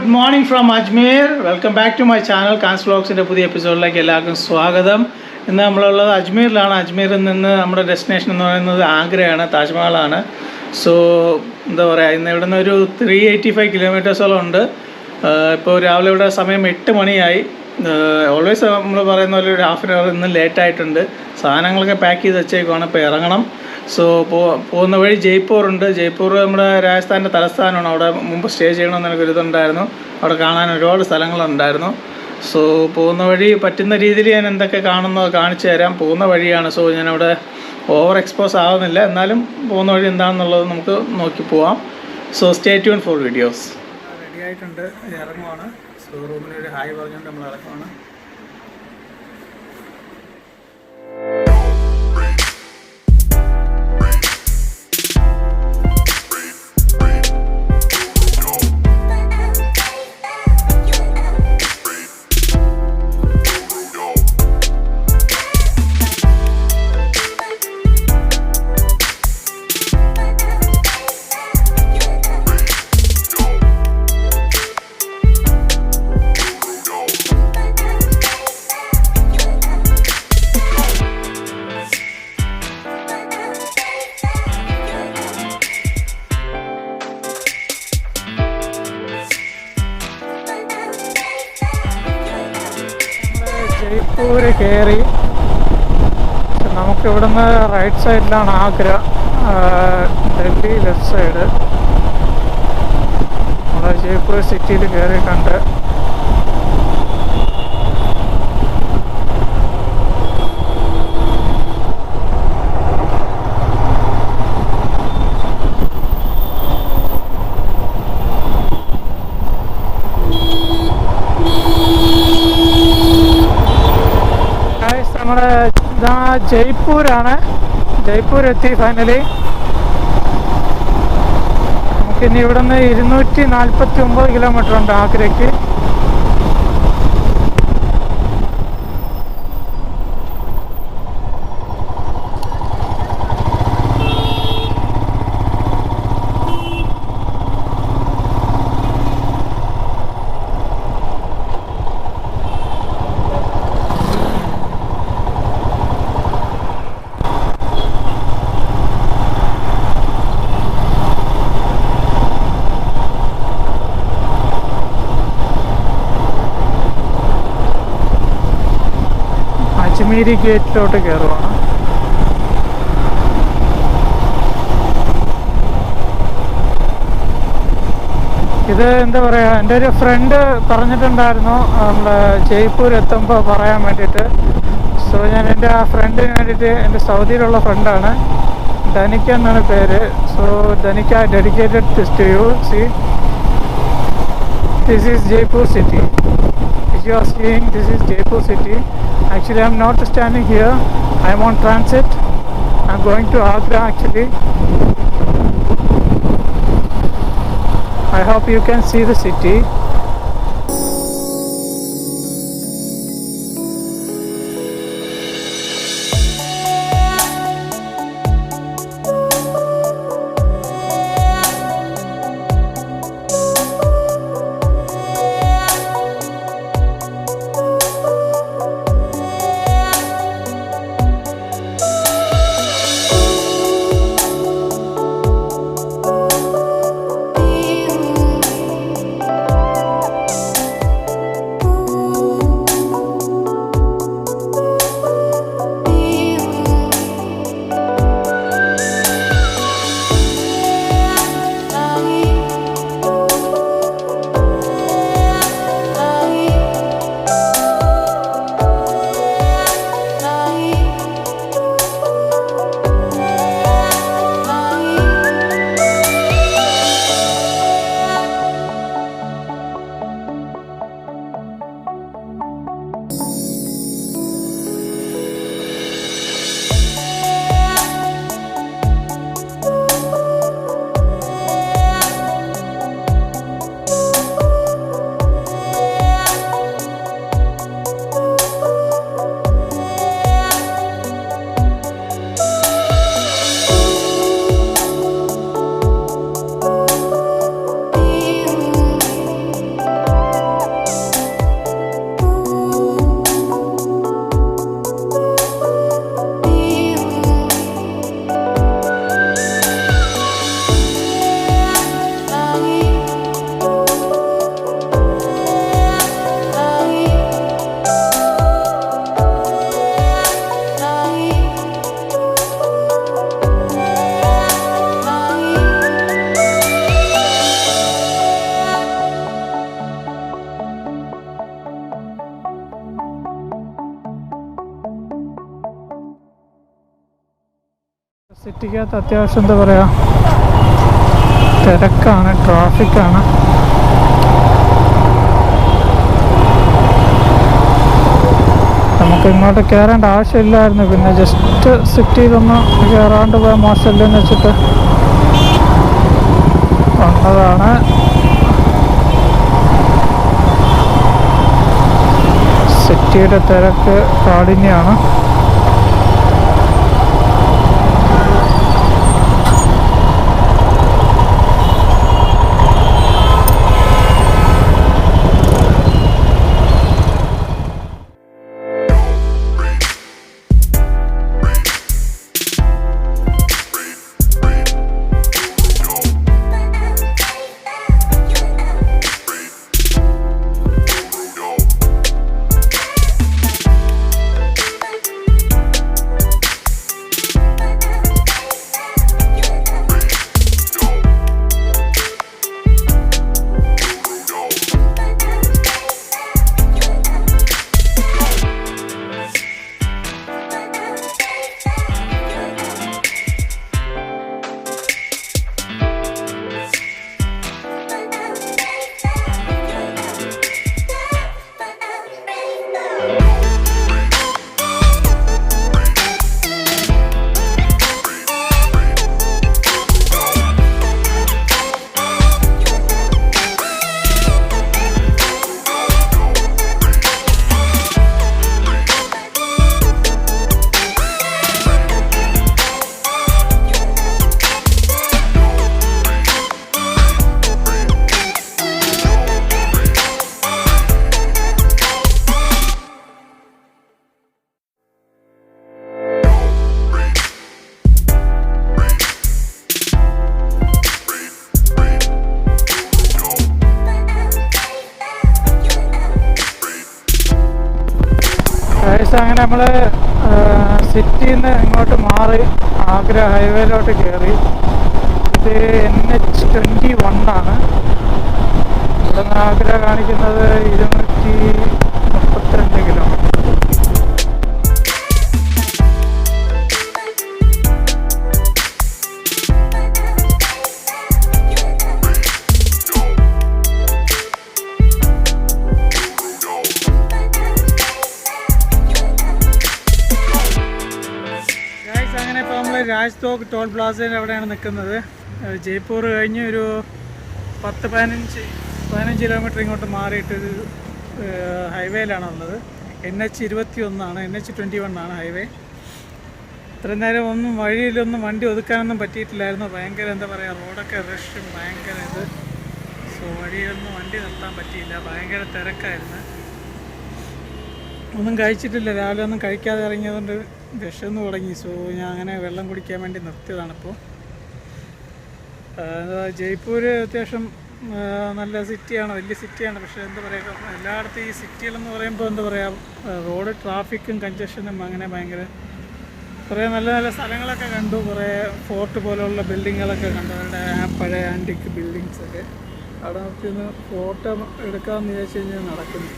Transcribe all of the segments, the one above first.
Good morning from Ajmer. Welcome back to my channel. Kans Vlogs ന്റെ പുതിയ എപ്പിസോഡിലേക്ക് എല്ലാവർക്കും സ്വാഗതം. ഇന്ന് നമ്മളുള്ളത് അജ്മീറിലാണ്. അജ്മീറിൽ നിന്ന് നമ്മുടെ ഡെസ്റ്റിനേഷൻ എന്ന് പറയുന്നത് ആഗ്രയാണ്, താജ്മഹലാണ്. സോ എന്താ പറയുക, ഇന്ന് ഇവിടെ നിന്ന് ഒരു 385 കിലോമീറ്റേഴ്സോളം ഉണ്ട്. ഇപ്പോൾ രാവിലെ ഇവിടെ സമയം 8 മണിയായി. ഓൾവേസ് നമ്മൾ പറയുന്ന പോലെ ഒരു ഹാഫ് ആൻ അവർ ഇന്ന് ലേറ്റായിട്ടുണ്ട്. സാധനങ്ങളൊക്കെ പാക്ക് ചെയ്ത് വെച്ചേക്കുവാണ്. ഇപ്പോൾ ഇറങ്ങണം. സോ പോകുന്ന വഴി ജയ്പൂറുണ്ട്. ജയ്പൂർ നമ്മുടെ രാജസ്ഥാൻ്റെ തലസ്ഥാനമാണ്. അവിടെ മുമ്പ് സ്റ്റേ ചെയ്യണമെന്ന് എനിക്കൊരു ഇതുണ്ടായിരുന്നു. അവിടെ കാണാൻ ഒരുപാട് സ്ഥലങ്ങളുണ്ടായിരുന്നു. സോ പോകുന്ന വഴി പറ്റുന്ന രീതിയിൽ ഞാൻ എന്തൊക്കെ കാണുന്നോ കാണിച്ചു തരാം. പോകുന്ന വഴിയാണ്. സോ ഞാനവിടെ ഓവർ എക്സ്പോസ് ആവുന്നില്ല. എന്നാലും പോകുന്ന വഴി എന്താണെന്നുള്ളത് നമുക്ക് നോക്കി പോവാം. So stay tune four videos. Ready ആയിട്ടുണ്ട്, ഇറങ്ങുവാണ്. സോ റൂമിനൊരു ഹായ് പറഞ്ഞുകൊണ്ട് നമ്മൾ ഇറങ്ങുവാണ്. ജയ്പൂർ കയറി. നമുക്കിവിടുന്ന് റൈറ്റ് സൈഡിലാണ് ആഗ്ര, ഡൽഹി ലെഫ്റ്റ് സൈഡ്. നമ്മൾ ജയ്പൂർ സിറ്റിയിൽ കയറിയിട്ടുണ്ട്. നമ്മുടെ ഇതാ ജയ്പൂരാണ്. ജയ്പൂർ എത്തി ഫൈനലി. നമുക്കിനി ഇവിടുന്ന് 249 കിലോമീറ്റർ ഉണ്ട് ആഗ്രയ്ക്ക്. അജ്മീരി ഗേറ്റിലോട്ട് കയറുവാണ്. ഇത് എന്താ പറയുക, എൻ്റെ ഒരു ഫ്രണ്ട് പറഞ്ഞിട്ടുണ്ടായിരുന്നു നമ്മൾ ജയ്പൂർ എത്തുമ്പോൾ പറയാൻ വേണ്ടിയിട്ട്. സോ ഞാൻ എൻ്റെ ആ ഫ്രണ്ടിന് വേണ്ടിയിട്ട്, എൻ്റെ സൗദിയിലുള്ള ഫ്രണ്ടാണ്, ധനിക്ക എന്നാണ് പേര്. So Dhanika, dedicated this to you. See, this is Jaipur city. If you are seeing, this is Jaipur city. Actually, I am not standing here. I am on transit. I am going to Agra actually. I hope you can see the city. സിറ്റിക്കകത്ത് അത്യാവശ്യം എന്താ പറയുക തിരക്കാണ്, ട്രാഫിക്കാണ്. നമുക്ക് ഇങ്ങോട്ട് കയറേണ്ട ആവശ്യമില്ലായിരുന്നു, പിന്നെ just സിറ്റിയിലൊന്ന് കയറാണ്ട് പോയാൽ മോശമല്ലെന്ന് വെച്ചിട്ട് വന്നതാണ്. സിറ്റിയുടെ തിരക്ക് കാഠിന്യമാണ്. അങ്ങനെ നമ്മൾ സിറ്റിയിൽ നിന്ന് ഇങ്ങോട്ട് മാറി ആഗ്ര ഹൈവേയിലോട്ട് കയറി. ഇത് NH21 ആണ്. ഇവിടെ നിന്ന് ആഗ്ര കാണിക്കുന്നത് 232 കിലോമീറ്റർ. രാജ്തോക്ക് ടോൾ പ്ലാസയിൽ എവിടെയാണ് നിൽക്കുന്നത്. ജയ്പൂർ കഴിഞ്ഞ് ഒരു 10-15 കിലോമീറ്റർ ഇങ്ങോട്ട് മാറിയിട്ടൊരു ഹൈവേയിലാണ് ഉള്ളത്. NH21 ആണ്, NH21 ആണ് ഹൈവേ. ഇത്രയും നേരം ഒന്നും വഴിയിലൊന്നും വണ്ടി ഒതുക്കാനൊന്നും പറ്റിയിട്ടില്ലായിരുന്നു. ഭയങ്കര എന്താ പറയുക, റോഡൊക്കെ റഷും ഭയങ്കര ഇത്. സോ വഴിയിലൊന്നും വണ്ടി നിർത്താൻ പറ്റിയില്ല, ഭയങ്കര തിരക്കായിരുന്നു. ഒന്നും കഴിച്ചിട്ടില്ല, രാവിലെ ഒന്നും കഴിക്കാതെ ഇറങ്ങിയതുകൊണ്ട് വിശന്ന് തുടങ്ങി. സോ ഞാൻ അങ്ങനെ വെള്ളം കുടിക്കാൻ വേണ്ടി നിർത്തിയതാണിപ്പോൾ. ജയ്പൂർ അത്യാവശ്യം നല്ല സിറ്റിയാണ്, വലിയ സിറ്റിയാണ്. പക്ഷേ എന്താ പറയുക, എല്ലായിടത്തും ഈ സിറ്റികളെന്ന് പറയുമ്പോൾ എന്താ പറയുക, റോഡ് ട്രാഫിക്കും കൺജഷനും അങ്ങനെ ഭയങ്കര. കുറേ നല്ല നല്ല സ്ഥലങ്ങളൊക്കെ കണ്ടു, കുറേ ഫോർട്ട് പോലെയുള്ള ബിൽഡിങ്ങുകളൊക്കെ കണ്ടു, അവരുടെ പഴയ ആൻറ്റിക് ബിൽഡിങ്സൊക്കെ. അവിടെ നോക്കിയൊന്ന് ഫോട്ടോ എടുക്കാമെന്ന് വിചാരിച്ചു കഴിഞ്ഞാൽ നടന്നില്ല.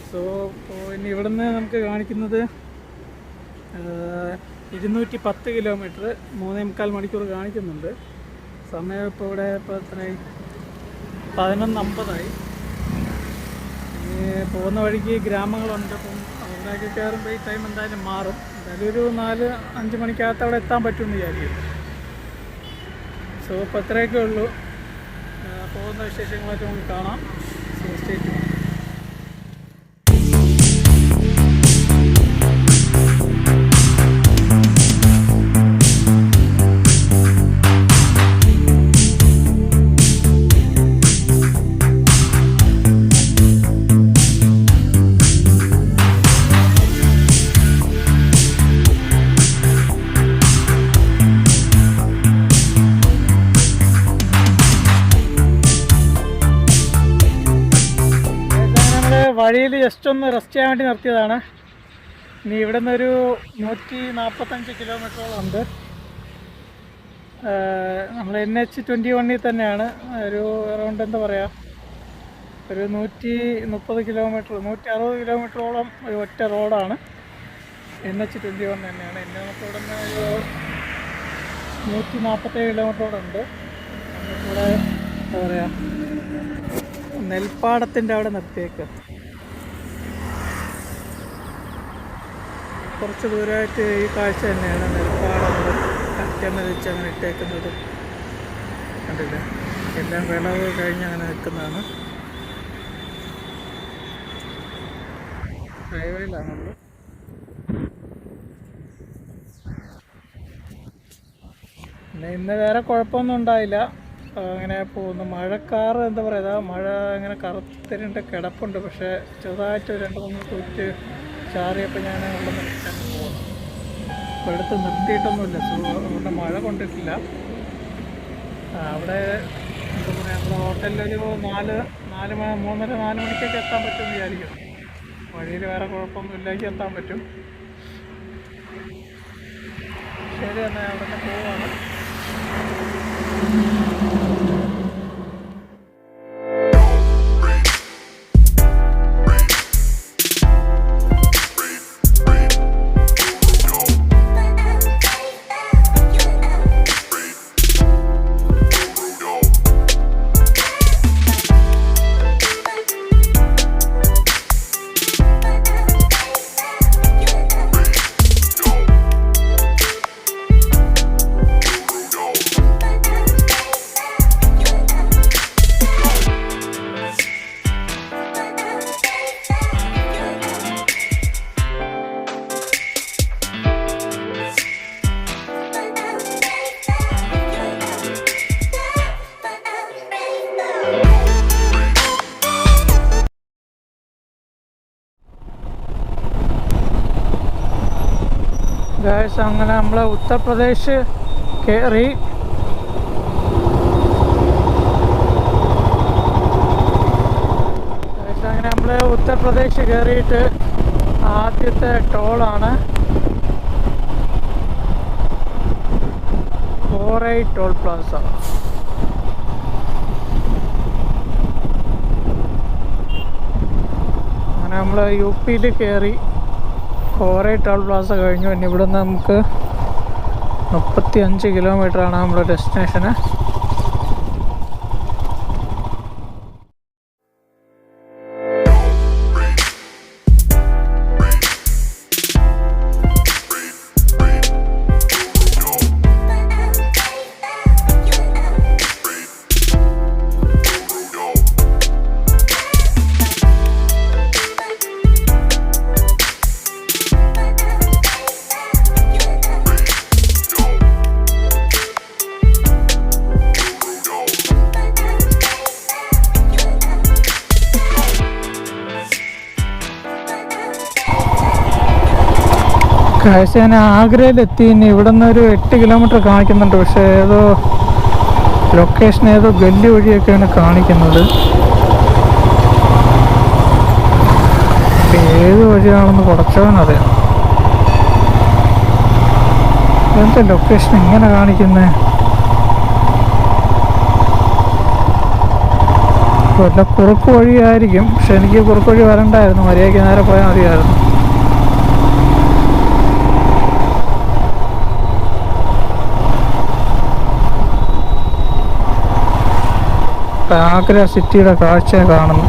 സോ ഇനി ഇവിടെ നിന്ന് നമുക്ക് കാണിക്കുന്നത് 210 കിലോമീറ്റർ 3.25 മണിക്കൂർ കാണിക്കുന്നുണ്ട്. സമയം ഇപ്പോൾ ഇവിടെ ഇപ്പോൾ എത്രയായി, 11:50. പോകുന്ന വഴിക്ക് ഗ്രാമങ്ങളുണ്ട്. അപ്പം അവിടേക്ക് കയറുമ്പോൾ ഈ ടൈം എന്തായാലും മാറും. എന്തായാലും ഒരു 4-5 മണിക്കകത്ത് അവിടെ എത്താൻ പറ്റുമെന്ന് വിചാരിക്കും. സോ ഇപ്പോൾ അത്രയൊക്കെ ഉള്ളൂ. പോകുന്ന വിശേഷങ്ങളൊക്കെ നമുക്ക് കാണാം. So stay tuned. വഴിയിൽ ജസ്റ്റ് ഒന്ന് റെസ്റ്റ് ചെയ്യാൻ വേണ്ടി നിർത്തിയതാണ്. ഇനി ഇവിടെ നിന്നൊരു 145 കിലോമീറ്ററോളം ഉണ്ട്. നമ്മൾ NH21 തന്നെയാണ്. ഒരു അറൗണ്ട് എന്താ പറയുക, ഒരു 130 കിലോമീറ്റർ 160 കിലോമീറ്ററോളം ഒരു ഒറ്റ റോഡാണ്. NH21 തന്നെയാണ്. നമുക്ക് ഇവിടെ നിന്ന് ഒരു 147 കിലോമീറ്ററോടെ ഉണ്ട്. നമ്മളിവിടെ എന്താ പറയുക, നെൽപ്പാടത്തിൻ്റെ അവിടെ നിർത്തിയേക്കുക. കുറച്ച് ദൂരമായിട്ട് ഈ കാഴ്ച തന്നെയാണ് നെൽപ്പാടങ്ങൾ കറ്റെണ്ണ വെച്ച് അങ്ങനെ ഇട്ടേക്കുന്നത്. കണ്ടില്ലേ, എല്ലാം വിളവ് കഴിഞ്ഞ് അങ്ങനെ നിൽക്കുന്നതാണ്. ഹൈവേയിലാണ് നമ്മൾ. പിന്നെ ഇന്ന് വേറെ കുഴപ്പമൊന്നും ഉണ്ടായില്ല, അങ്ങനെ പോകുന്നു. മഴക്കാറ് എന്താ പറയുക, മഴ അങ്ങനെ കറുത്തിരിൻ്റെ കിടപ്പുണ്ട്. പക്ഷേ ചെറുതായിട്ട് 2-3 കുറ്റ് ചാറിയപ്പോൾ ഞാൻ ഉള്ള നിർത്താൻ പോകുന്നു. അപ്പോൾ എടുത്ത് നിർത്തിയിട്ടൊന്നുമില്ല, അതുകൊണ്ട് മഴ കൊണ്ടിട്ടില്ല. അവിടെ എന്താ പറയുക, നമ്മുടെ ഹോട്ടലിലൊരു 3:30-4 മണിക്കൊക്കെ എത്താൻ പറ്റുമെന്ന് വിചാരിക്കും. വഴിയിൽ വേറെ കുഴപ്പമൊന്നും ഇല്ലെങ്കിൽ എത്താൻ പറ്റും. ശരി, എന്നാൽ അവിടെ നിന്ന് പോവാണ്. ഗായ്സ്, അങ്ങനെ നമ്മൾ ഉത്തർപ്രദേശ് കയറി. അങ്ങനെ നമ്മൾ ഉത്തർപ്രദേശ് കയറിയിട്ട് ആദ്യത്തെ ടോളാണ് 48 ടോൾ പ്ലാസ. അങ്ങനെ നമ്മൾ UP കയറി 48 ടോൾ പ്ലാസ കഴിഞ്ഞു. ഇനി ഇവിടെ നിന്ന് നമുക്ക് 35 കിലോമീറ്ററാണ് നമ്മുടെ ഡെസ്റ്റിനേഷന്. കാഴ്ച ഞാൻ ആഗ്രയിലെത്തി. ഇനി ഇവിടെ നിന്ന് ഒരു 8 കിലോമീറ്റർ കാണിക്കുന്നുണ്ട്. പക്ഷേ ഏതോ ലൊക്കേഷൻ ഏതോ ഗല്ലി വഴിയൊക്കെയാണ് കാണിക്കുന്നത്. ഏത് വഴിയാണെന്ന് പടച്ചവനറിയാം. എന്താ ലൊക്കേഷൻ ഇങ്ങനെ കാണിക്കുന്നത്? വല്ല കുറുക്ക് വഴിയായിരിക്കും. പക്ഷെ എനിക്ക് കുറുക്ക് വഴി വരണ്ടായിരുന്നു, മര്യാദയ്ക്ക് നേരെ പോയാൽ മതിയായിരുന്നു. ആഗ്ര സിറ്റിയുടെ കാഴ്ച കാണുന്നു.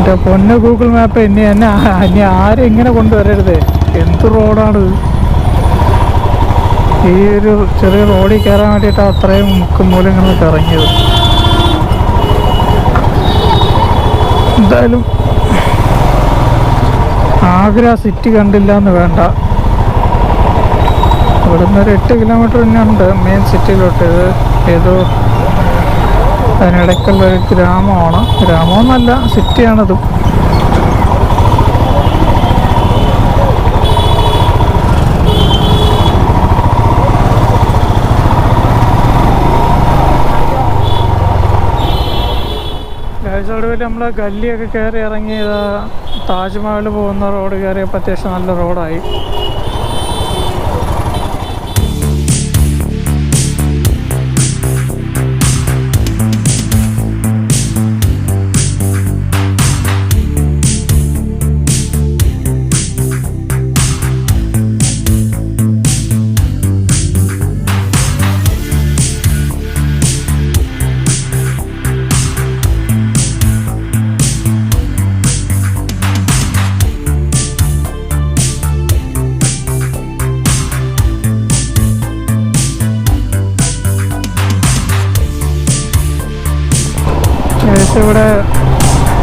എൻ്റെ പൊന്ന് ഗൂഗിൾ മാപ്പ്, ഇനി ആരും ഇങ്ങനെ കൊണ്ടുവരരുത്. എന്ത് റോഡാണ്! ഈ ഒരു ചെറിയ റോഡിൽ കയറാൻ വേണ്ടിയിട്ടാണ് അത്രയും മുക്കും മൂലങ്ങളൊക്കെ ഇറങ്ങിയത്. എന്തായാലും ആഗ്ര സിറ്റി കണ്ടില്ല എന്ന് വേണ്ട. ഇവിടെ നിന്ന് ഒരു 8 കിലോമീറ്റർ തന്നെ ഉണ്ട് മെയിൻ സിറ്റിയിലോട്ട്. ഇത് ഏതോ അതിനിടയ്ക്കുള്ളൊരു ഗ്രാമമാണ്. ഗ്രാമമൊന്നുമല്ല, സിറ്റിയാണത്. ഒടുവിൽ നമ്മൾ ഗല്ലിയൊക്കെ കയറി ഇറങ്ങി താജ്മഹൽ പോകുന്ന റോഡ് കയറിയപ്പോൾ അത്യാവശ്യം നല്ല റോഡായി. ഇവിടെ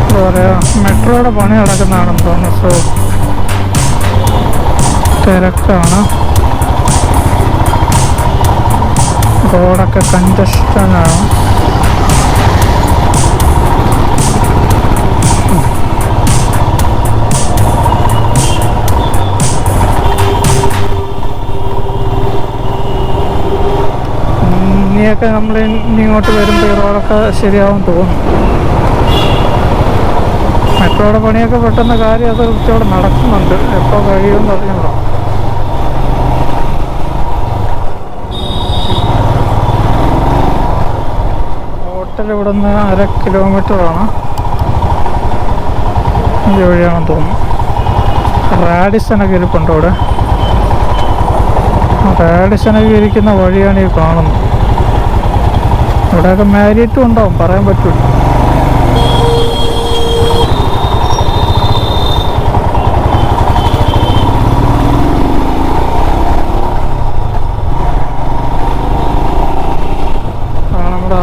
എന്താ പറയുക, മെട്രോയുടെ പണി നടക്കുന്നതാണെന്ന് തോന്നുന്നു. സോ തിരക്കാണ്, റോഡൊക്കെ കൺജസ്റ്റഡാണ്. ഇനിയൊക്കെ നമ്മൾ ഇങ്ങോട്ട് വരുമ്പോൾ ഈ റോഡൊക്കെ ശരിയാവും തോന്നും. മെട്രോയുടെ പണിയൊക്കെ പെട്ടെന്ന് കാര്യം അത് കുറച്ചുകൂടെ നടക്കുന്നുണ്ട്. എപ്പോൾ കഴിയുമെന്ന് അറിഞ്ഞൂടാ. ഹോട്ടൽ ഇവിടെ നിന്ന് 1/2 കിലോമീറ്ററാണ്, ഈ വഴിയാണെന്ന് തോന്നുന്നു. റാഡിസനൊക്കെ ഇരിപ്പുണ്ട് ഇവിടെ. റാഡിസനൊക്കെ ഇരിക്കുന്ന വഴിയാണ് ഈ കാണുന്നത്. ഇവിടെയൊക്കെ മാരിയറ്റും ഉണ്ടാവും, പറയാൻ പറ്റില്ല.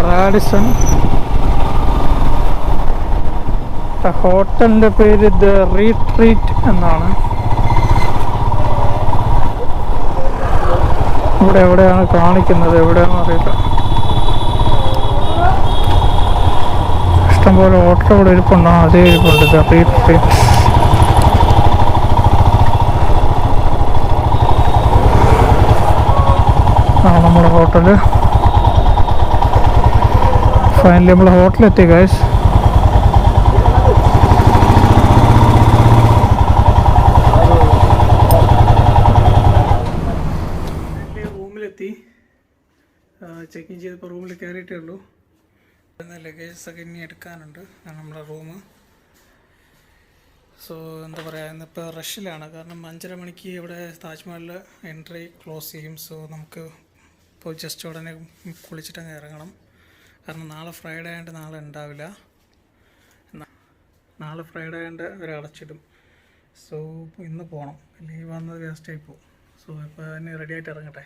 റാഡിസൺ. ഹോട്ടലിൻ്റെ പേര് ദ റീട്രീറ്റ് എന്നാണ്. ഇവിടെ എവിടെയാണ് കാണിക്കുന്നത്, എവിടെയാണെന്ന് അറിയില്ല. ഇഷ്ടംപോലെ ഹോട്ടൽ ഇവിടെ ഇരിപ്പുണ്ടോ? അതേ ഇരിപ്പുണ്ട്, ദ റീട്രീറ്റ്. ആ നമ്മുടെ ഹോട്ടല്. ഫൈനലി നമ്മൾ ഹോട്ടലെത്തി ഗൈസ്. റൂമിലെത്തി, ചെക്ക് ഇൻ ചെയ്തപ്പോൾ റൂമിൽ കയറിയിട്ടേ ഉള്ളൂ. ലഗേജസൊക്കെ ഇനി എടുക്കാനുണ്ട്, നമ്മുടെ റൂം. സോ എന്താ പറയുക, ഇന്നിപ്പോൾ റഷിലാണ്. കാരണം 5:30 മണിക്ക് ഇവിടെ താജ്മഹലിൽ എൻട്രി ക്ലോസ് ചെയ്യും. സോ നമുക്ക് ഇപ്പോൾ ജസ്റ്റ് ഉടനെ കുളിച്ചിട്ടങ്ങ് ഇറങ്ങണം. കാരണം നാളെ ഫ്രൈഡേ ആയതുകൊണ്ട് നാളെ ഉണ്ടാവില്ല. നാളെ ഫ്രൈഡേ ആയതുകൊണ്ട് അവർ അടച്ചിടും. സോ ഇന്ന് പോകണം, ലീവ് വന്നത് വേസ്റ്റായി പോകും. സോ ഇപ്പോൾ തന്നെ റെഡി ആയിട്ട് ഇറങ്ങട്ടെ.